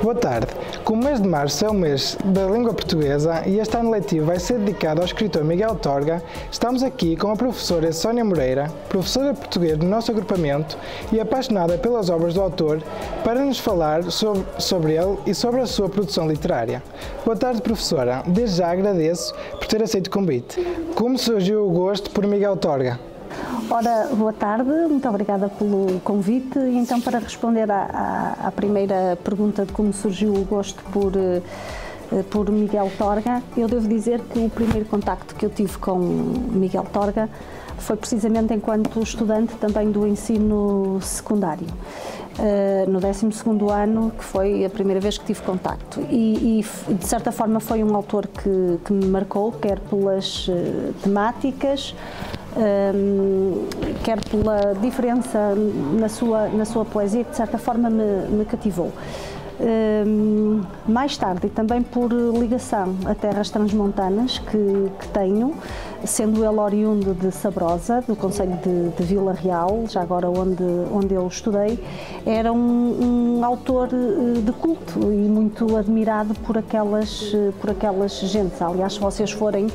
Boa tarde. Como o mês de março é o mês da língua portuguesa e este ano letivo vai ser dedicado ao escritor Miguel Torga, estamos aqui com a professora Sónia Moreira, professora de português do nosso agrupamento e apaixonada pelas obras do autor, para nos falar sobre ele e sobre a sua produção literária. Boa tarde, professora. Desde já agradeço por ter aceito o convite. Como surgiu o gosto por Miguel Torga? Ora, boa tarde, muito obrigada pelo convite. E então, para responder à primeira pergunta de como surgiu o gosto por Miguel Torga, eu devo dizer que o primeiro contacto que eu tive com Miguel Torga foi precisamente enquanto estudante também do ensino secundário. No 12º ano, que foi a primeira vez que tive contacto, e de certa forma foi um autor que me marcou, quer pelas temáticas, quer pela diferença na sua poesia, que de certa forma me cativou. Mais tarde, e também por ligação a terras transmontanas que tenho, sendo ele oriundo de Sabrosa, do concelho de Vila Real, já agora onde eu estudei, era um autor de culto e muito admirado por aquelas gentes. Aliás, se vocês forem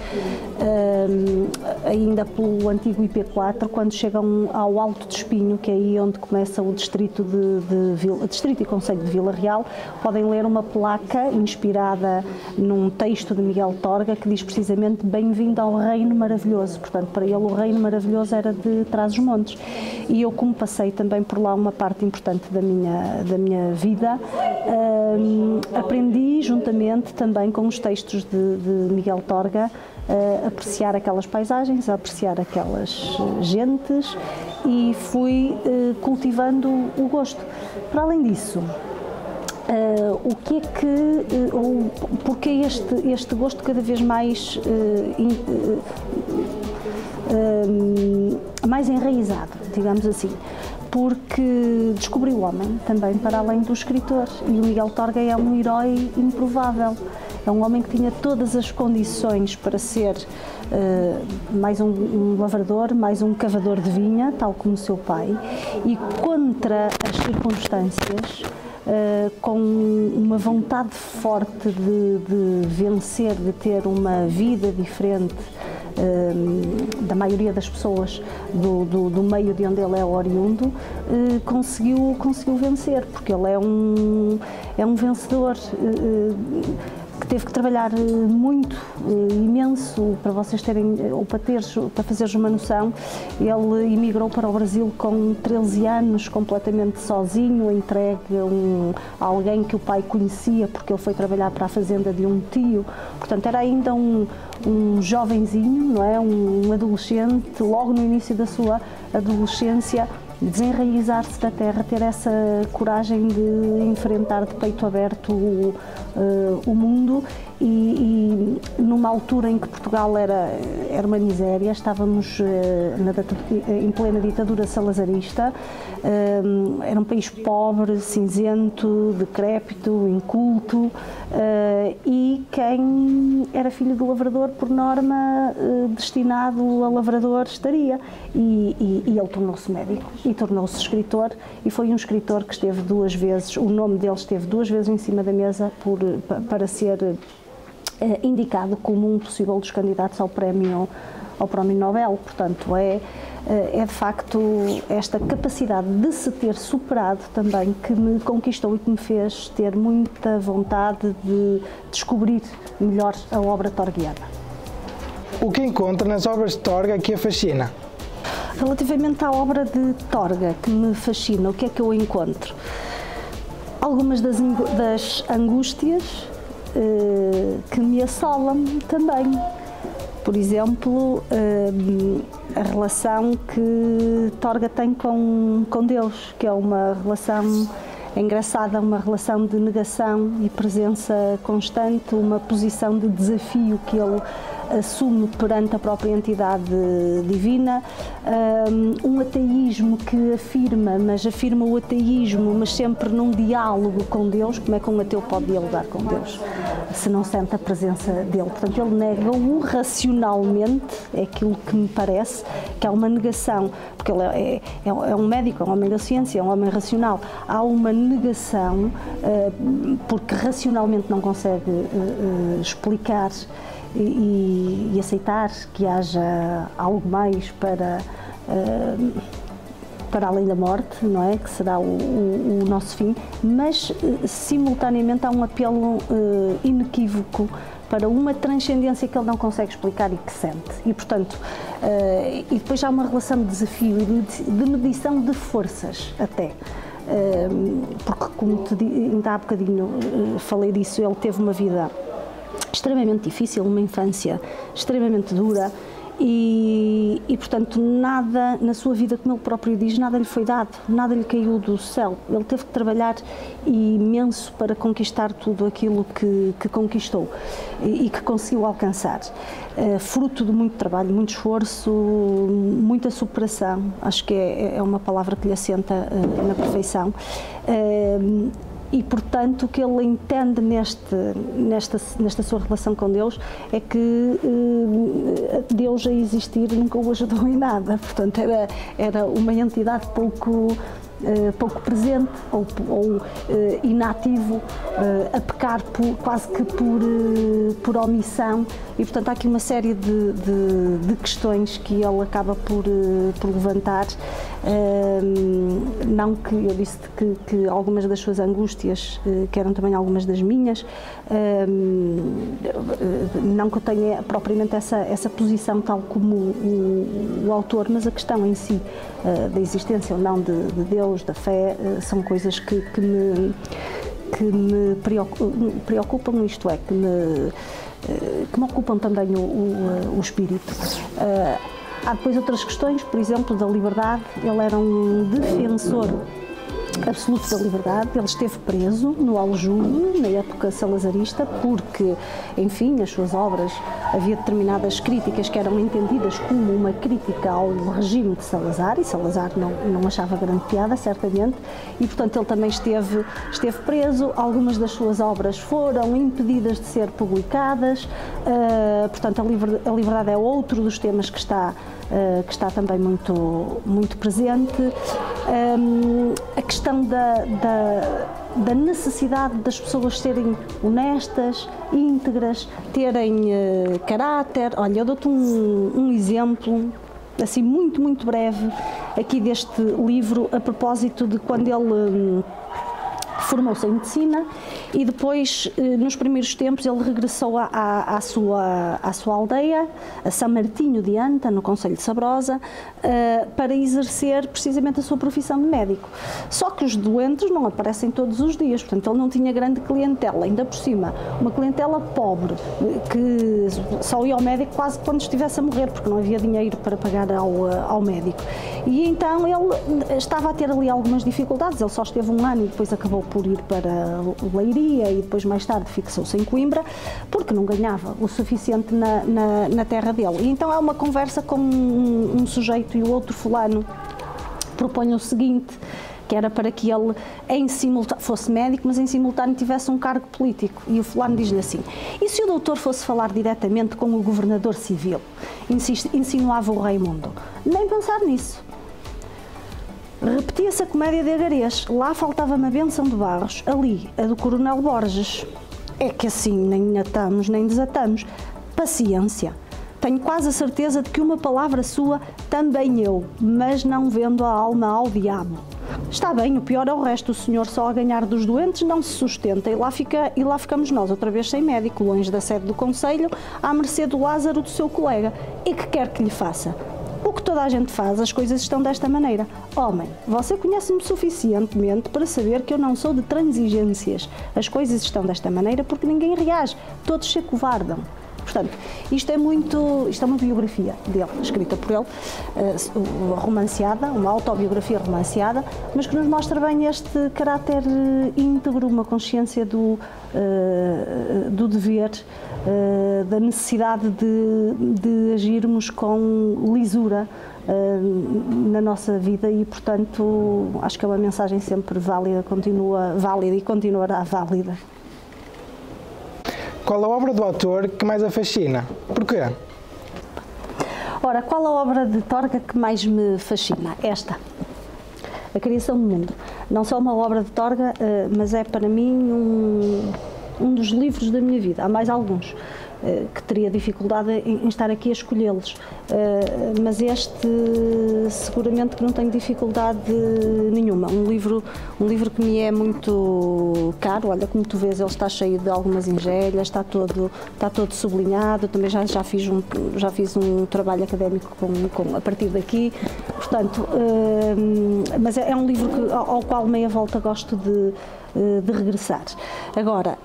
ainda pelo antigo IP4, quando chegam ao Alto de Espinho, que é aí onde começa o distrito distrito e concelho de Vila Real, podem ler uma placa inspirada num texto de Miguel Torga que diz precisamente "Bem-vindo ao Reino Maravilhoso". Portanto, para ele o Reino Maravilhoso era de Trás-os-Montes. E eu, como passei também por lá uma parte importante da minha vida, aprendi juntamente também com os textos de Miguel Torga a apreciar aquelas paisagens, a apreciar aquelas gentes, e fui cultivando o gosto. Para além disso, o que é que, porque este gosto cada vez mais enraizado, digamos assim? Porque descobri o homem também para além do escritor, e o Miguel Torga é um herói improvável. É um homem que tinha todas as condições para ser mais um lavrador, mais um cavador de vinha, tal como o seu pai, e contra as circunstâncias, com uma vontade forte de vencer, de ter uma vida diferente da maioria das pessoas do meio de onde ele é oriundo, conseguiu vencer, porque ele é um vencedor que teve que trabalhar muito, imenso, para vocês terem, ou para fazeres uma noção. Ele emigrou para o Brasil com 13 anos, completamente sozinho, entregue a alguém que o pai conhecia, porque ele foi trabalhar para a fazenda de um tio. Portanto, era ainda um jovenzinho, não é? Um adolescente, logo no início da sua adolescência, desenraizar-se da terra, ter essa coragem de enfrentar de peito aberto o mundo, e numa altura em que Portugal era uma miséria, estávamos em plena ditadura salazarista, era um país pobre, cinzento, decrépito, inculto, e quem era filho do lavrador, por norma, destinado a lavrador, estaria. E ele tornou-se médico e tornou-se escritor, e foi um escritor que esteve 2 vezes, o nome dele esteve 2 vezes em cima da mesa para ser indicado como um possível dos candidatos ao prémio Nobel. Portanto, é de facto esta capacidade de se ter superado também que me conquistou e que me fez ter muita vontade de descobrir melhor a obra torguiana. O que encontra nas obras de Torga que a fascina? Relativamente à obra de Torga que me fascina, o que é que eu encontro? Algumas das angústias que me assolam também. Por exemplo, a relação que Torga tem com Deus, que é uma relação engraçada, uma relação de negação e presença constante, uma posição de desafio que ele assume perante a própria entidade divina, um ateísmo que afirma, mas afirma o ateísmo, mas sempre num diálogo com Deus. Como é que um ateu pode dialogar com Deus se não sente a presença dele? Portanto, ele nega-o racionalmente, é aquilo que me parece, que há uma negação, porque ele é um médico, é um homem da ciência, é um homem racional. Há uma negação, porque racionalmente não consegue explicar e aceitar que haja algo mais para além da morte, não é? Que será o nosso fim, mas simultaneamente há um apelo inequívoco para uma transcendência que ele não consegue explicar e que sente. E, portanto, e depois há uma relação de desafio e de medição de forças até. Porque, como ainda há bocadinho falei disso, ele teve uma vida extremamente difícil, uma infância extremamente dura e, portanto, nada na sua vida, como ele próprio diz, nada lhe foi dado, nada lhe caiu do céu. Ele teve que trabalhar imenso para conquistar tudo aquilo que conquistou e que conseguiu alcançar. Fruto de muito trabalho, muito esforço, muita superação, acho que é uma palavra que lhe assenta na perfeição. E, portanto, o que ele entende nesta sua relação com Deus é que Deus a existir nunca o ajudou em nada. Portanto, era uma entidade pouco presente ou inativo, a pecar quase que por omissão. E, portanto, há aqui uma série de questões que ele acaba por levantar. Não que eu disse que algumas das suas angústias, que eram também algumas das minhas, não que eu tenha propriamente essa posição tal como o autor, mas a questão em si da existência ou não de Deus, da fé, são coisas que me preocupam, isto é, que me ocupam também o espírito. Há depois outras questões, por exemplo, da liberdade. Ele era um defensor absoluto da liberdade. Ele esteve preso no Aljube, na época salazarista, porque, enfim, nas suas obras havia determinadas críticas que eram entendidas como uma crítica ao regime de Salazar, e Salazar não achava grande piada, certamente, e, portanto, ele também esteve preso. Algumas das suas obras foram impedidas de ser publicadas, portanto, a liberdade é outro dos temas que está também muito presente. A questão da necessidade das pessoas serem honestas, íntegras, terem caráter. Olha, eu dou-te um exemplo, assim, muito breve, aqui deste livro, a propósito de quando ele formou-se em medicina e depois, nos primeiros tempos, ele regressou à sua aldeia, a São Martinho de Anta, no concelho de Sabrosa, para exercer precisamente a sua profissão de médico. Só que os doentes não aparecem todos os dias, portanto ele não tinha grande clientela, ainda por cima, uma clientela pobre, que só ia ao médico quase quando estivesse a morrer, porque não havia dinheiro para pagar ao médico. E então ele estava a ter ali algumas dificuldades, ele só esteve um ano e depois acabou por ir para Leiria e depois mais tarde fixou-se em Coimbra, porque não ganhava o suficiente na terra dele. E então há uma conversa com um sujeito e o outro fulano propõe o seguinte, que era para que ele fosse médico, mas em simultâneo tivesse um cargo político. E o fulano diz-lhe assim: e se o doutor fosse falar diretamente com o governador civil? Insinuava o Raimundo. Nem pensar nisso. Repetia-se a comédia de Agarês. Lá faltava-me a benção de Barros, ali, a do Coronel Borges. É que assim nem atamos nem desatamos. Paciência. Tenho quase a certeza de que uma palavra sua também eu, mas não vendo a alma ao diabo. Está bem, o pior é o resto. O senhor só a ganhar dos doentes não se sustenta e lá ficamos nós, outra vez sem médico, longe da sede do concelho, à mercê do Lázaro, do seu colega. E que quer que lhe faça? O que toda a gente faz, as coisas estão desta maneira. Homem, você conhece-me suficientemente para saber que eu não sou de transigências. As coisas estão desta maneira porque ninguém reage, todos se acovardam. Portanto, isto é uma biografia dele, escrita por ele, romanceada, uma autobiografia romanceada, mas que nos mostra bem este caráter íntegro, uma consciência do dever, da necessidade de agirmos com lisura na nossa vida e, portanto, acho que é uma mensagem sempre válida, continua válida e continuará válida. Qual a obra do autor que mais a fascina? Porquê? Ora, qual a obra de Torga que mais me fascina? Esta, A Criação do Mundo. Não só uma obra de Torga, mas é para mim um dos livros da minha vida. Há mais alguns que teria dificuldade em estar aqui a escolhê-los, mas este seguramente que não tenho dificuldade nenhuma. Um livro que me é muito caro. Olha, como tu vês, ele está cheio de algumas engelhas, está todo sublinhado. Também já fiz um trabalho académico a partir daqui. Portanto, mas é um livro ao qual meia volta gosto de regressar. Agora,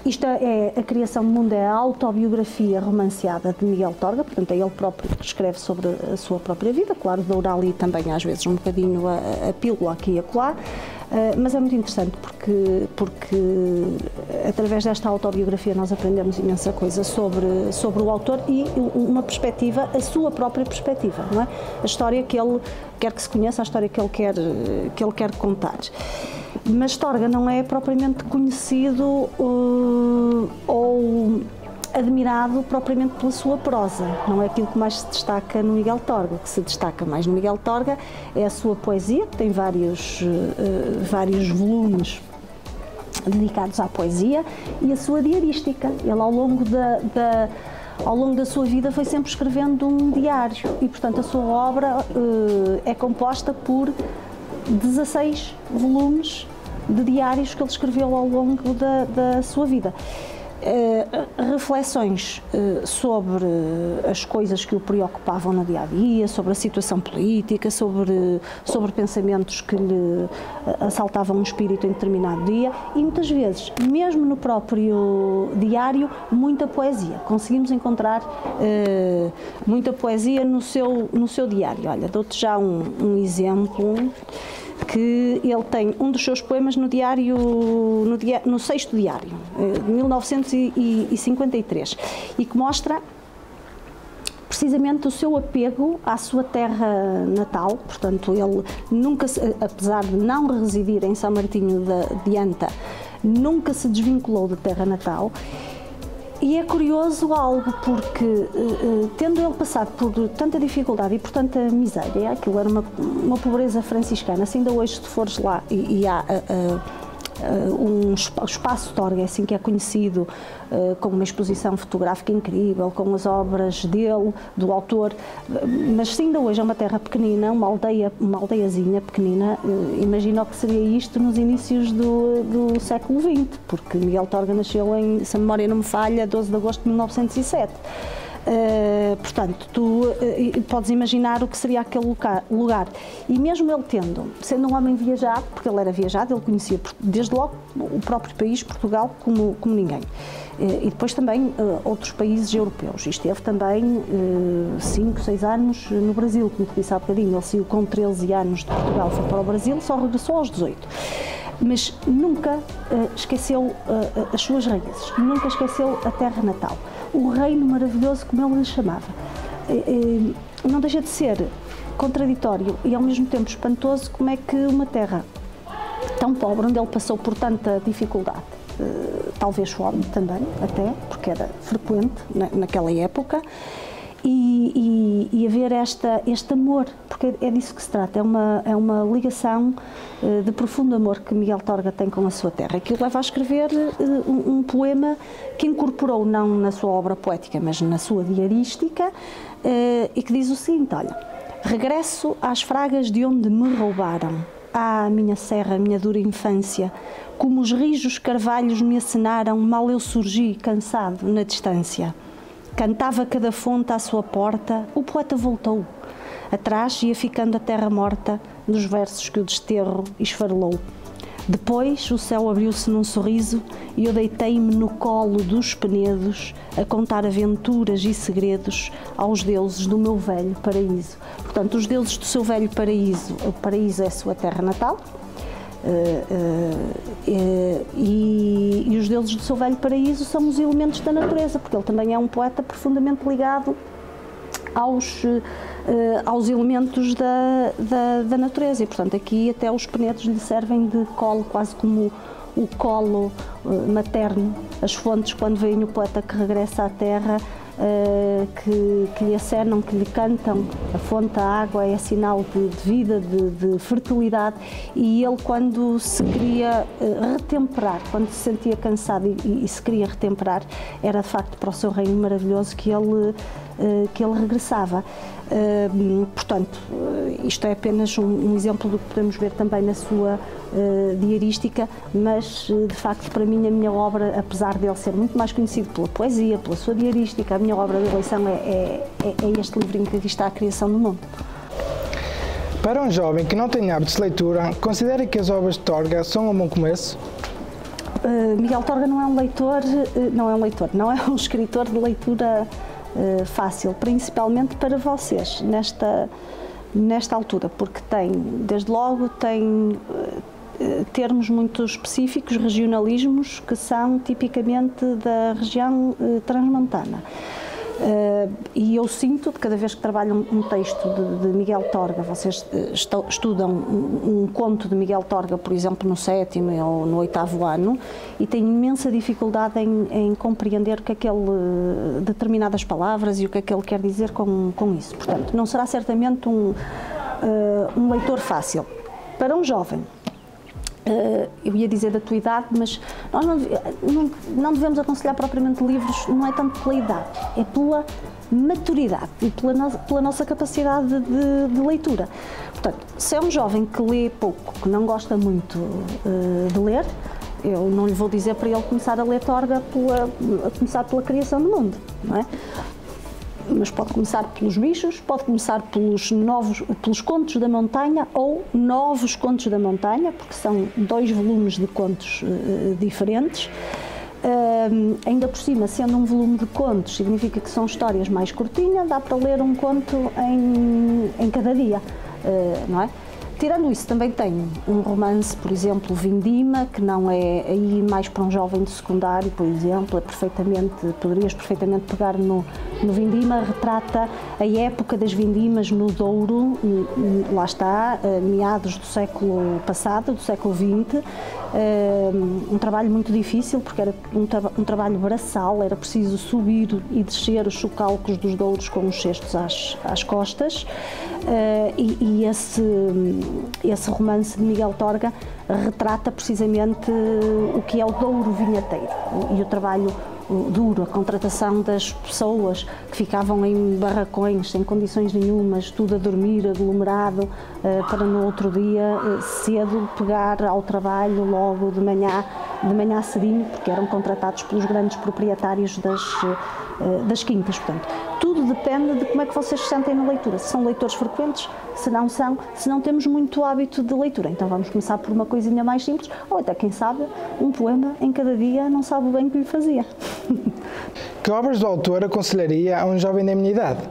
isto é A Criação do Mundo, é a autobiografia romanceada de Miguel Torga, portanto é ele próprio que escreve sobre a sua própria vida, claro, doura ali também às vezes um bocadinho a pílula aqui e acolá, mas é muito interessante porque através desta autobiografia nós aprendemos imensa coisa sobre o autor e uma perspectiva, a sua própria perspectiva, não é? A história que ele quer que se conheça, a história que ele quer contar. Mas Torga não é propriamente conhecido ou admirado propriamente pela sua prosa. Não é aquilo que mais se destaca no Miguel Torga. O que se destaca mais no Miguel Torga é a sua poesia, que tem vários volumes dedicados à poesia, e a sua diarística. Ele, ao longo da sua vida, foi sempre escrevendo um diário e, portanto, a sua obra é composta por 16 volumes de diários que ele escreveu ao longo da sua vida. Reflexões sobre as coisas que o preocupavam no dia-a-dia, sobre a situação política, sobre pensamentos que lhe assaltavam o espírito em determinado dia e, muitas vezes, mesmo no próprio diário, muita poesia. Conseguimos encontrar muita poesia no seu diário. Olha, dou-te já um exemplo, que ele tem um dos seus poemas no 6º diário, de 1953, e que mostra precisamente o seu apego à sua terra natal. Portanto, ele nunca, apesar de não residir em São Martinho de Anta, nunca se desvinculou da terra natal. E é curioso algo, porque tendo ele passado por tanta dificuldade e por tanta miséria, aquilo era uma pobreza franciscana, se ainda hoje tu fores lá e há o Espaço Torga, é assim que é conhecido, com uma exposição fotográfica incrível, com as obras dele, do autor, mas se ainda hoje é uma terra pequenina, uma aldeiazinha pequenina, imagina o que seria isto nos inícios do século XX, porque Miguel Torga nasceu se a memória não me falha, 12 de agosto de 1907. Portanto, tu podes imaginar o que seria aquele lugar. E mesmo ele sendo um homem viajado, porque ele era viajado, ele conhecia desde logo o próprio país, Portugal, como ninguém. E depois também outros países europeus. E esteve também 5, 6 anos no Brasil, como te disse há bocadinho. Ele saiu com 13 anos de Portugal, foi para o Brasil, só regressou aos 18. Mas nunca esqueceu as suas raízes, nunca esqueceu a terra natal. O reino maravilhoso, como ele lhe chamava. Não deixa de ser contraditório e ao mesmo tempo espantoso como é que uma terra tão pobre, onde ele passou por tanta dificuldade, talvez fome também, até, porque era frequente naquela época, e haver este amor, porque é disso que se trata, é uma ligação de profundo amor que Miguel Torga tem com a sua terra, que o leva a escrever um poema que incorporou não na sua obra poética, mas na sua diarística, e que diz o seguinte: olha, regresso às fragas de onde me roubaram, minha serra, minha dura infância, como os rijos carvalhos me acenaram, mal eu surgi, cansado, na distância. Cantava cada fonte à sua porta, o poeta voltou. Atrás ia ficando a terra morta dos versos que o desterro esfarelou. Depois o céu abriu-se num sorriso e eu deitei-me no colo dos penedos a contar aventuras e segredos aos deuses do meu velho paraíso. Portanto, os deuses do seu velho paraíso, o paraíso é a sua terra natal, E os deuses do seu velho paraíso são os elementos da natureza, porque ele também é um poeta profundamente ligado aos elementos da natureza, e portanto aqui até os penedos lhe servem de colo, quase como o colo materno, as fontes quando vem o poeta que regressa à terra, que lhe acenam, que lhe cantam, a fonte, a água é sinal de vida, de fertilidade, e ele quando se queria retemperar, quando se sentia cansado e se queria retemperar, era de facto para o seu reino maravilhoso que ele regressava. Portanto, isto é apenas um exemplo do que podemos ver também na sua diarística, mas de facto para mim a minha obra, apesar de ele ser muito mais conhecido pela poesia, pela sua diarística, a minha obra de eleição é este livrinho que aqui está, A Criação do Mundo. Para um jovem que não tem hábitos de leitura, considera que as obras de Torga são um bom começo? Miguel Torga não é um escritor de leitura fácil, principalmente para vocês, nesta altura, porque desde logo tem termos muito específicos, regionalismos, que são tipicamente da região transmontana. E eu sinto, de cada vez que trabalho um texto de Miguel Torga, vocês estudam um conto de Miguel Torga, por exemplo, no 7º ou no 8º ano, e têm imensa dificuldade em compreender o que é que ele, determinadas palavras e o que é que ele quer dizer com isso. Portanto, não será certamente um leitor fácil. Para um jovem, eu ia dizer da tua idade, mas nós não devemos aconselhar propriamente livros, não é tanto pela idade, é pela maturidade e pela nossa capacidade de leitura. Portanto, se é um jovem que lê pouco, que não gosta muito de ler, eu não lhe vou dizer para ele começar a ler Torga, começar pela Criação do Mundo, não é? Mas pode começar pelos bichos, pode começar pelos Contos da Montanha ou Novos Contos da Montanha, porque são 2 volumes de contos diferentes. Ainda por cima, sendo um volume de contos, significa que são histórias mais curtinhas, dá para ler um conto em cada dia, não é? Tirando isso, também tem um romance, por exemplo, Vindima, que não é aí mais para um jovem de secundário, por exemplo, poderias perfeitamente pegar no Vindima, retrata a época das vindimas no Douro, lá está, meados do século passado, do século XX, um trabalho muito difícil, porque era um trabalho braçal, era preciso subir e descer os chocalcos dos douros com os cestos às costas, e esse romance de Miguel Torga retrata precisamente o que é o Douro vinheteiro e o trabalho duro, a contratação das pessoas que ficavam em barracões, sem condições nenhumas, tudo a dormir, aglomerado, para no outro dia, cedo, pegar ao trabalho logo de manhã cedinho, porque eram contratados pelos grandes proprietários das quintas. Portanto, tudo depende de como é que vocês se sentem na leitura, se são leitores frequentes, se não são, se não temos muito hábito de leitura. Então vamos começar por uma coisinha mais simples, ou até, quem sabe, um poema em cada dia não sabe o bem que lhe fazia. Que obras do autor aconselharia a um jovem da minha idade?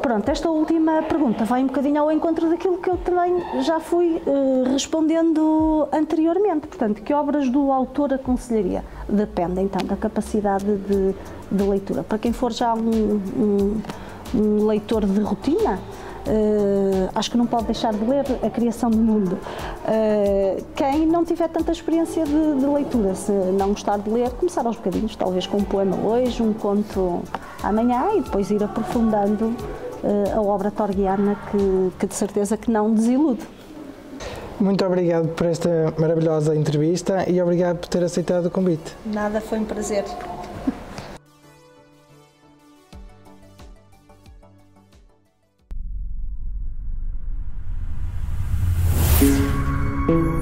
Pronto, esta última pergunta vai um bocadinho ao encontro daquilo que eu também já fui respondendo anteriormente. Portanto, que obras do autor aconselharia? Depende, então, da capacidade de leitura. Para quem for já um leitor de rotina, acho que não pode deixar de ler A Criação do Mundo. Quem não tiver tanta experiência de leitura, se não gostar de ler, começar aos bocadinhos, talvez com um poema hoje, um conto amanhã, e depois ir aprofundando a obra torguiana, que de certeza que não desilude. Muito obrigado por esta maravilhosa entrevista e obrigado por ter aceitado o convite. Nada, foi um prazer. Thank you.